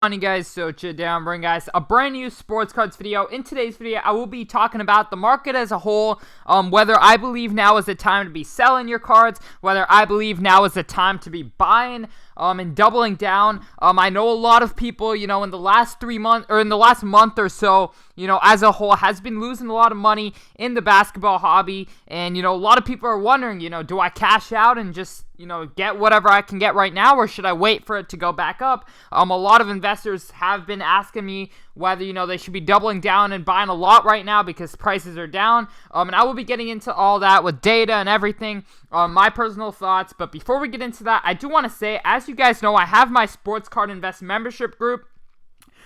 Morning guys, so down bring guys a brand new sports cards video. In today's video I will be talking about the market as a whole, whether I believe now is the time to be selling your cards, whether I believe now is the time to be buying and doubling down. I know a lot of people, in the last 3 months or in the last month or so, as a whole has been losing a lot of money in the basketball hobby, and a lot of people are wondering, do I cash out and just get whatever I can get right now, or should I wait for it to go back up? A lot of investors have been asking me whether, they should be doubling down and buying a lot right now because prices are down. And I will be getting into all that with data and everything, my personal thoughts. But before we get into that, I do want to say, as you guys know, I have my Sports Card Invest membership group,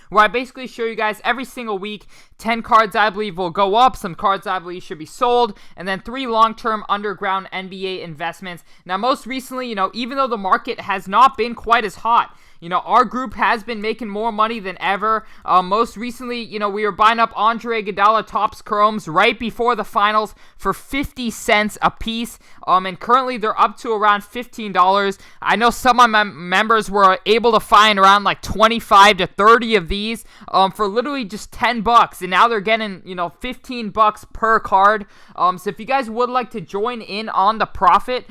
where I basically show you guys every single week 10 cards I believe will go up, some cards I believe should be sold, and then 3 long-term underground NBA investments. Now, most recently, even though the market has not been quite as hot, our group has been making more money than ever. Most recently, we were buying up Andre Iguodala Topps Chromes right before the finals for 50 cents a piece. And currently they're up to around $15. I know some of my members were able to find around like 25 to 30 of these for literally just $10. And now they're getting, $15 per card. So if you guys would like to join in on the profit,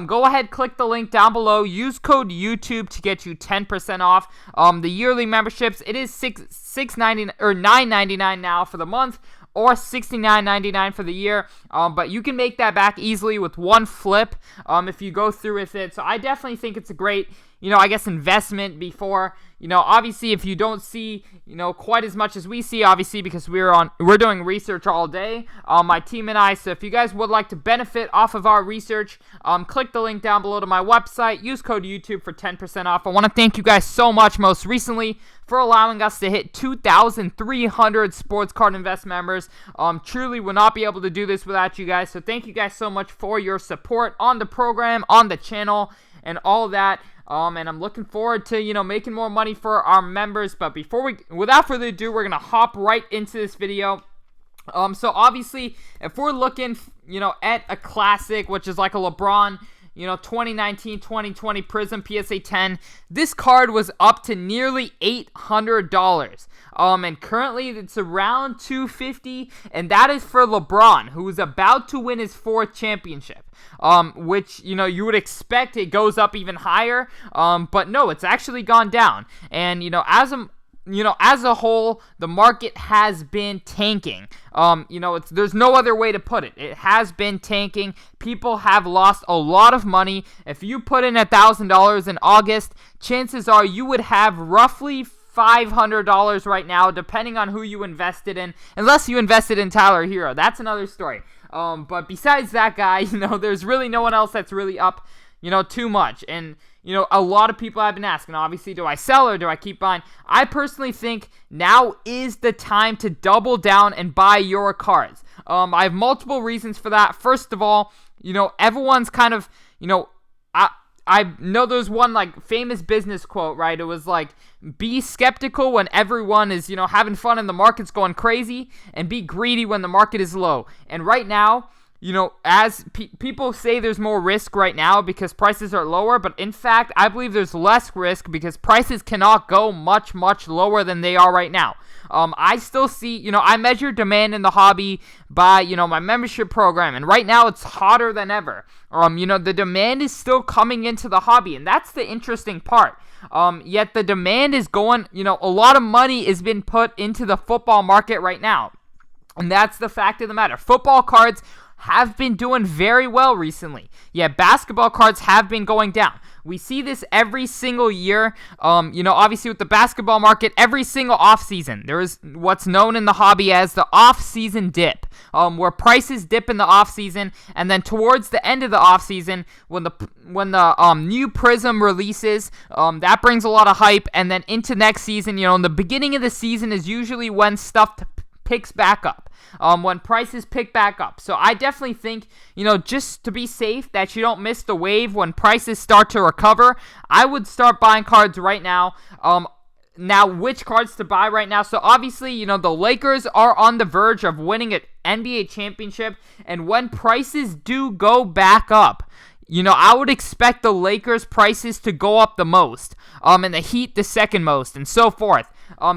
go ahead, click the link down below. Use code YouTube to get you 10% off. The yearly memberships, it is $6.99 or $9.99 now for the month, or $69.99 for the year. But you can make that back easily with one flip if you go through with it. So I definitely think it's a great, investment before. Obviously, if you don't see, quite as much as we see, obviously, because we're doing research all day, my team and I. So if you guys would like to benefit off of our research, click the link down below to my website. Use code YouTube for 10% off. I want to thank you guys so much, most recently, for allowing us to hit 2,300 Sports Card Invest members. Truly would not be able to do this without you guys. So thank you guys so much for your support on the program, on the channel, and all that. And I'm looking forward to, making more money for our members. But without further ado, we're going to hop right into this video. So obviously, if we're looking, at a classic, which is like a LeBron, 2019-2020 Prism PSA 10, this card was up to nearly $800. And currently it's around $250, and that is for LeBron, who is about to win his 4th championship. Which, you would expect it goes up even higher, but no, it's actually gone down. And, as a whole, the market has been tanking. There's no other way to put it. It has been tanking. People have lost a lot of money. If you put in $1,000 in August, chances are you would have roughly $500 right now, depending on who you invested in, unless you invested in Tyler Hero. That's another story. But besides that guy, there's really no one else that's really up, too much. And, a lot of people have been asking, obviously, do I sell or do I keep buying? I personally think now is the time to double down and buy your cards. I have multiple reasons for that. First of all, everyone's kind of, I know there's one like famous business quote, right? It was like, be skeptical when everyone is, having fun and the market's going crazy, and be greedy when the market is low. And right now, as people say there's more risk right now because prices are lower, but in fact, I believe there's less risk because prices cannot go much, much lower than they are right now. I still see, I measure demand in the hobby by, my membership program, and right now it's hotter than ever. The demand is still coming into the hobby, and that's the interesting part. Yet the demand is going, a lot of money has been put into the football market right now. And that's the fact of the matter. Football cards have been doing very well recently. Yeah, basketball cards have been going down. We see this every single year. Obviously with the basketball market, every single offseason, there is what's known in the hobby as the off-season dip, where prices dip in the offseason, and then towards the end of the offseason, when the new Prism releases, that brings a lot of hype, and then into next season, in the beginning of the season is usually when stuff picks back up. When prices pick back up. So I definitely think, just to be safe that you don't miss the wave when prices start to recover, I would start buying cards right now. Now, which cards to buy right now? So obviously, the Lakers are on the verge of winning an NBA championship, and when prices do go back up, I would expect the Lakers prices to go up the most, and the Heat the second most, and so forth.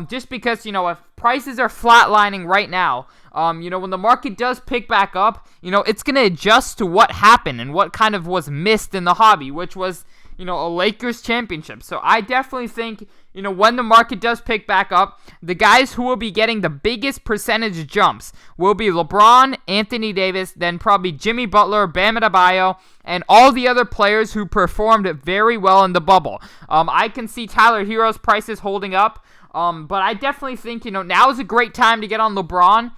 Just because, if prices are flatlining right now, when the market does pick back up, it's going to adjust to what happened and what kind of was missed in the hobby, which was, a Lakers championship. So I definitely think, when the market does pick back up, the guys who will be getting the biggest percentage jumps will be LeBron, Anthony Davis, then probably Jimmy Butler, Bam Adebayo, and all the other players who performed very well in the bubble. I can see Tyler Hero's prices holding up, but I definitely think, now is a great time to get on LeBron.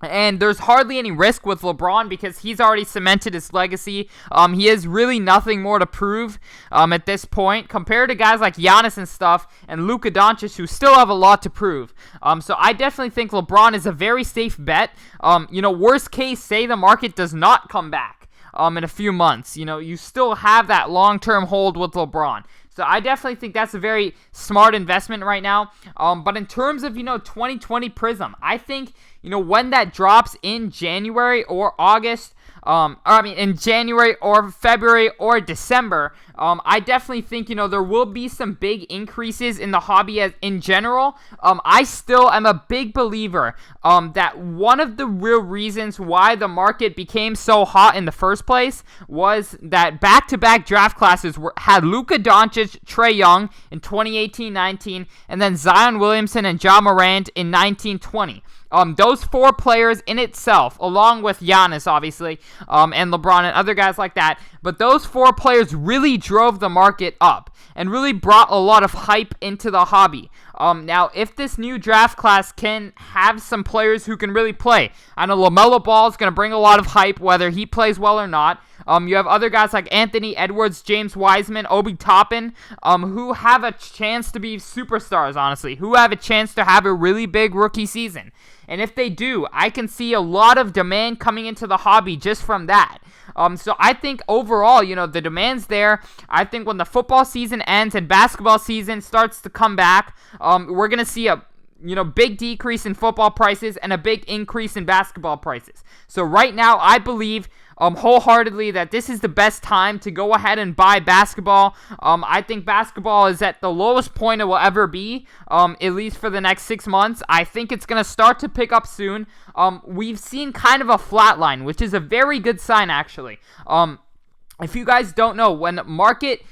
And there's hardly any risk with LeBron because he's already cemented his legacy. He has really nothing more to prove at this point compared to guys like Giannis and stuff and Luka Doncic who still have a lot to prove. So I definitely think LeBron is a very safe bet. Worst case, say the market does not come back in a few months. You still have that long-term hold with LeBron. So I definitely think that's a very smart investment right now. But in terms of, 2020 Prism, I think, when that drops in January or August, in January or February or December, I definitely think, there will be some big increases in the hobby in general. I still am a big believer that one of the real reasons why the market became so hot in the first place was that back-to-back draft classes had Luka Doncic, Trae Young in 2018-19, and then Zion Williamson and Ja Morant in 19-20. Those four players in itself, along with Giannis, obviously, and LeBron and other guys like that, but those four players really drove the market up and really brought a lot of hype into the hobby. Now, if this new draft class can have some players who can really play, I know LaMelo Ball is going to bring a lot of hype, whether he plays well or not. You have other guys like Anthony Edwards, James Wiseman, Obi Toppin, who have a chance to be superstars, honestly, who have a chance to have a really big rookie season. And if they do, I can see a lot of demand coming into the hobby just from that. So I think overall, the demand's there. I think when the football season ends and basketball season starts to come back, we're going to see a big decrease in football prices and a big increase in basketball prices. So right now, I believe wholeheartedly that this is the best time to go ahead and buy basketball. I think basketball is at the lowest point it will ever be, at least for the next 6 months. I think it's going to start to pick up soon. We've seen kind of a flat line, which is a very good sign, actually. If you guys don't know, when the market,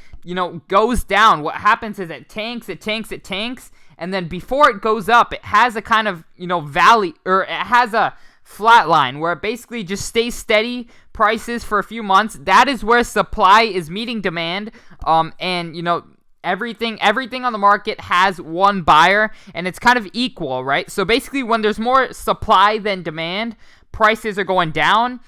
goes down, what happens is it tanks, and then before it goes up, it has a kind of, valley, or it has a flat line where it basically just stays steady prices for a few months. That is where supply is meeting demand, and everything on the market has one buyer, and it's kind of equal, right? So basically, when there's more supply than demand, prices are going down.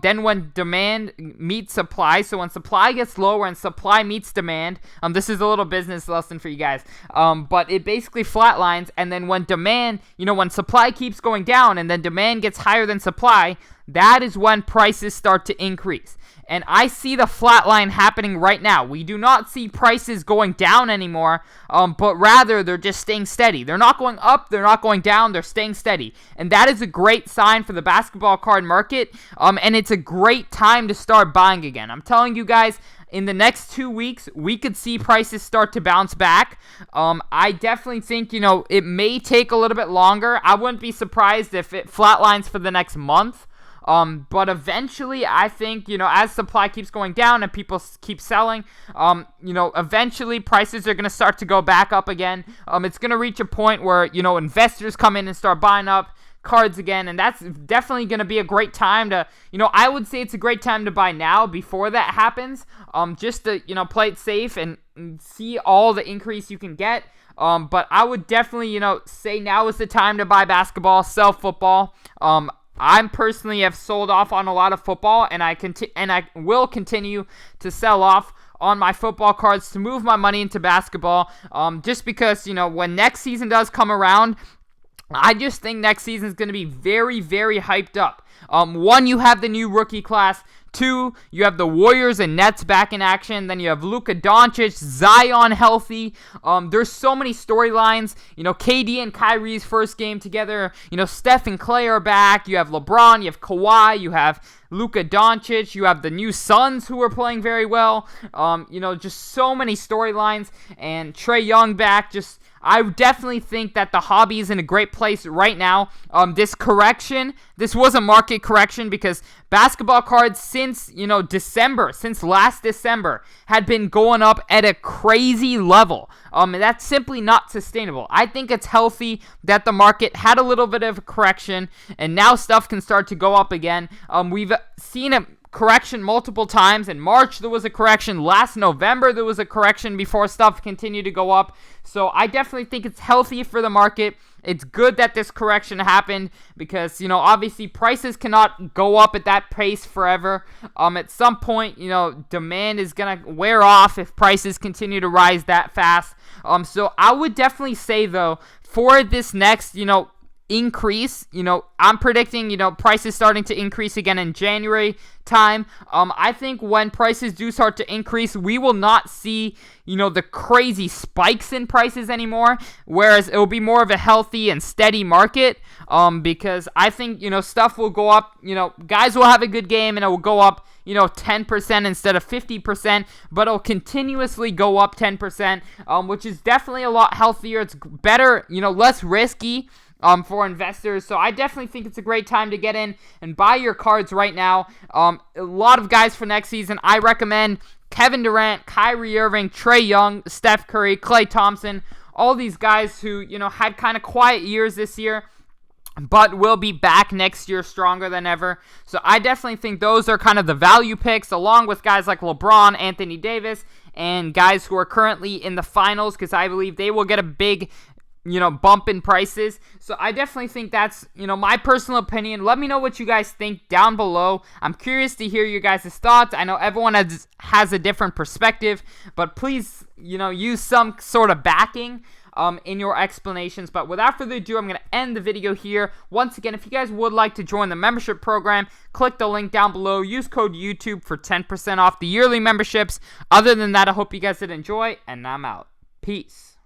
Then when demand meets supply, so when supply gets lower and supply meets demand, this is a little business lesson for you guys, but it basically flatlines, and then when demand, when supply keeps going down and then demand gets higher than supply, that is when prices start to increase. And I see the flat line happening right now. We do not see prices going down anymore, but rather they're just staying steady. They're not going up, they're not going down, they're staying steady. And that is a great sign for the basketball card market, and it's a great time to start buying again. I'm telling you guys, in the next 2 weeks, we could see prices start to bounce back. I definitely think, it may take a little bit longer. I wouldn't be surprised if it flatlines for the next month. But eventually, I think, as supply keeps going down and people keep selling, eventually prices are going to start to go back up again. It's going to reach a point where, investors come in and start buying up cards again, and that's definitely going to be a great time to, I would say it's a great time to buy now before that happens, just to, play it safe and see all the increase you can get. But I would definitely, say now is the time to buy basketball, sell football. I personally have sold off on a lot of football, and I will continue to sell off on my football cards to move my money into basketball, just because, when next season does come around, I just think next season is going to be very, very hyped up. One, you have the new rookie class. Two, you have the Warriors and Nets back in action. Then you have Luka Doncic, Zion healthy. There's so many storylines. KD and Kyrie's first game together. Steph and Clay are back. You have LeBron, you have Kawhi, you have Luka Doncic, you have the new Suns who are playing very well. Just so many storylines. And Trae Young back. I definitely think that the hobby is in a great place right now. This was a market correction because basketball cards since last December, had been going up at a crazy level. And that's simply not sustainable. I think it's healthy that the market had a little bit of a correction, and now stuff can start to go up again. We've seen a correction multiple times. In March there was a correction, last November there was a correction before stuff continued to go up. So I definitely think it's healthy for the market. It's good that this correction happened because obviously prices cannot go up at that pace forever. At some point demand is gonna wear off if prices continue to rise that fast. So I would definitely say though, for this next increase, I'm predicting prices starting to increase again in January time. I think when prices do start to increase, we will not see the crazy spikes in prices anymore, whereas it will be more of a healthy and steady market. Because I think stuff will go up, guys will have a good game and it will go up 10% instead of 50%, but it'll continuously go up 10%, which is definitely a lot healthier. It's better, less risky for investors. So I definitely think it's a great time to get in and buy your cards right now. A lot of guys for next season, I recommend Kevin Durant, Kyrie Irving, Trae Young, Steph Curry, Klay Thompson, all these guys who, had kind of quiet years this year, but will be back next year stronger than ever. So I definitely think those are kind of the value picks, along with guys like LeBron, Anthony Davis, and guys who are currently in the finals, because I believe they will get a big bump in prices. So I definitely think that's, my personal opinion. Let me know what you guys think down below. I'm curious to hear your guys' thoughts. I know everyone has a different perspective, but please, use some sort of backing in your explanations. But without further ado, I'm going to end the video here. Once again, if you guys would like to join the membership program, click the link down below. Use code YouTube for 10% off the yearly memberships. Other than that, I hope you guys did enjoy, and I'm out. Peace.